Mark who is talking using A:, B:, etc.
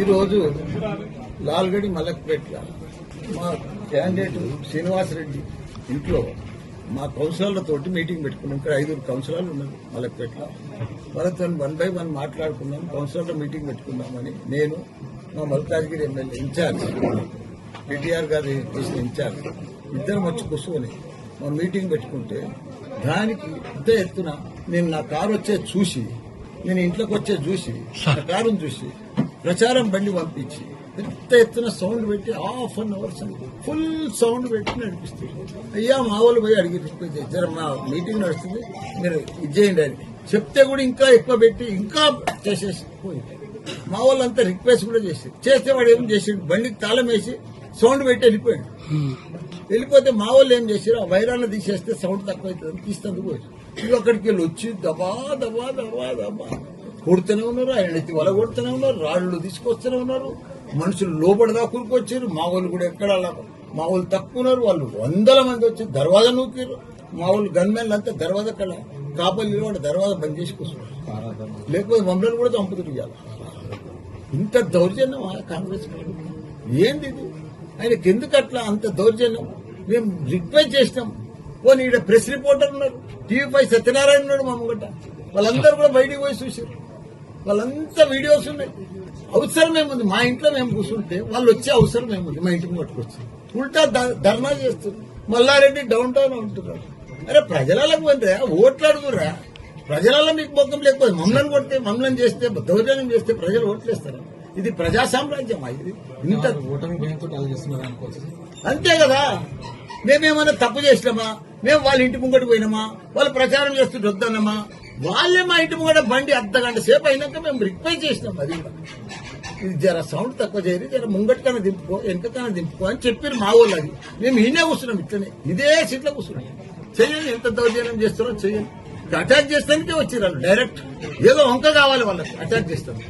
A: ఈరోజు లాల్గడి మలక్పేట మా క్యాండిడేట్ శ్రీనివాసరెడ్డి ఇంట్లో మా కౌన్సిలర్లతోటి మీటింగ్ పెట్టుకున్నాం. ఇక్కడ 5 కౌన్సిలర్లు ఉన్నారు మలక్పేటలో. వాళ్ళతో 1 by 1 మాట్లాడుకున్నాం. కౌన్సిలర్ల మీటింగ్ పెట్టుకున్నామని నేను మా మల్కాజ్గిరి ఎమ్మెల్యే ఇన్ఛార్జ్ పిటిఆర్ గారు చేసిన ఇన్ఛార్జ్ ఇద్దరం వచ్చి కూర్చొని మా మీటింగ్ పెట్టుకుంటే దానికి పెద్ద ఎత్తున నేను నా కారు వచ్చేది చూసి, నేను ఇంట్లోకి వచ్చేది చూసి, నా కారును చూసి ప్రచారం బండి పంపించి పెద్ద ఎత్తున సౌండ్ పెట్టి ½ an hour ఫుల్ సౌండ్ పెట్టి నడిపిస్తుంది. అయ్యా మా వాళ్ళు పోయి అడిగి రిక్వెస్ట్ చేశారు, మా మీటింగ్ నడుస్తుంది మీరు ఇది చేయండి అని చెప్తే కూడా ఇంకా ఎక్కువ పెట్టి ఇంకా చేసేసి పోయింది. మా వాళ్ళంతా రిక్వెస్ట్ కూడా చేస్తే వాడు ఏం చేసాడు, బండికి తాళం వేసి సౌండ్ పెట్టి వెళ్ళిపోయాడు. వెళ్ళిపోతే మా వాళ్ళు ఏం చేశారు, ఆ వైరాన్ని తీసేస్తే సౌండ్ తక్కువ అవుతుంది తీసేందుకు పోయి ఇవి అక్కడికి వెళ్ళి వచ్చి దబా దబా దబా దబా కొడుతూనే ఉన్నారు. ఆయన ఎత్తి వల కొడుతూనే ఉన్నారు, రాళ్లు తీసుకొస్తూనే ఉన్నారు. మనుషులు లోపలిదా కూరుకొచ్చారు. మా వాళ్ళు కూడా ఎక్కడ మా వాళ్ళు తక్కువ ఉన్నారు. వాళ్ళు 100 మంది వచ్చి దర్వాజా నూకారు. మా వాళ్ళు గన్మెన్లు అంతా దర్వాజా కడ కాపలు నిలబడి దర్వాజా బంద్ చేసి కూర్చున్నారు. లేకపోతే మమ్మల్ని కూడా చంపుతున్నారు. ఇవ్వాలి ఇంత దౌర్జన్యం కాంగ్రెస్ ఏంది ఇది? ఆయనకి ఎందుకు అట్లా అంత దౌర్జన్యం? మేము రిక్వెస్ట్ చేసినాం. పోనీ ఈడ ప్రెస్ రిపోర్టర్ ఉన్నారు, TV5 సత్యనారాయణ ఉన్నాడు మా ముంగట. వాళ్ళందరూ కూడా బయటికి పోయి చూసారు. వాళ్ళంతా వీడియోస్ ఉన్నాయి. అవసరం ఏముంది? మా ఇంట్లో మేము కూర్చుంటే వాళ్ళు వచ్చే అవసరం ఏముంది? మా ఇంటికి పట్టుకొచ్చి ఉల్టా ధర్నా చేస్తారు. మల్లారెడ్డి డౌన్ టౌన్ ఉంటున్నారు. అరే ప్రజలకు పోతే ఓట్లు అడుగురా. ప్రజలలో మీకు మొక్కం లేకపోతే మమ్మల్ని కొడితే మమ్మల్ని చేస్తే దౌర్జన్యం చేస్తే ప్రజలు ఓట్లేస్తారు. ఇది ప్రజా సామ్రాజ్యమా? ఇది ఇంత అంతే కదా. మేమేమైనా తప్పు చేసినామా? మేము వాళ్ళ ఇంటి ముంగటి పోయినామా? వాళ్ళు ప్రచారం చేస్తుంటే వద్దన్నామా? వాళ్ళే మా ఇంటి ముంగట బండి అర్ధగంట సేపు అయినాక మేము రిక్వెస్ట్ చేసినాం. అది ఇది జర సౌండ్ తక్కువ చేయరు, జర ముంగటికైనా దింపుకో వెనకకైనా దింపుకో అని చెప్పారు మా వాళ్ళు. అది మేము ఈయనే కూర్చున్నాం, ఇట్లనే ఇదే సీట్లో కూర్చున్నాం. చెయ్యండి, ఎంత దౌర్జన్యం చేస్తారో చెయ్యండి. అటాక్ చేస్తానికే వచ్చారు వాళ్ళు. డైరెక్ట్ ఏదో వంక కావాలి వాళ్ళకి అటాక్ చేస్తారు.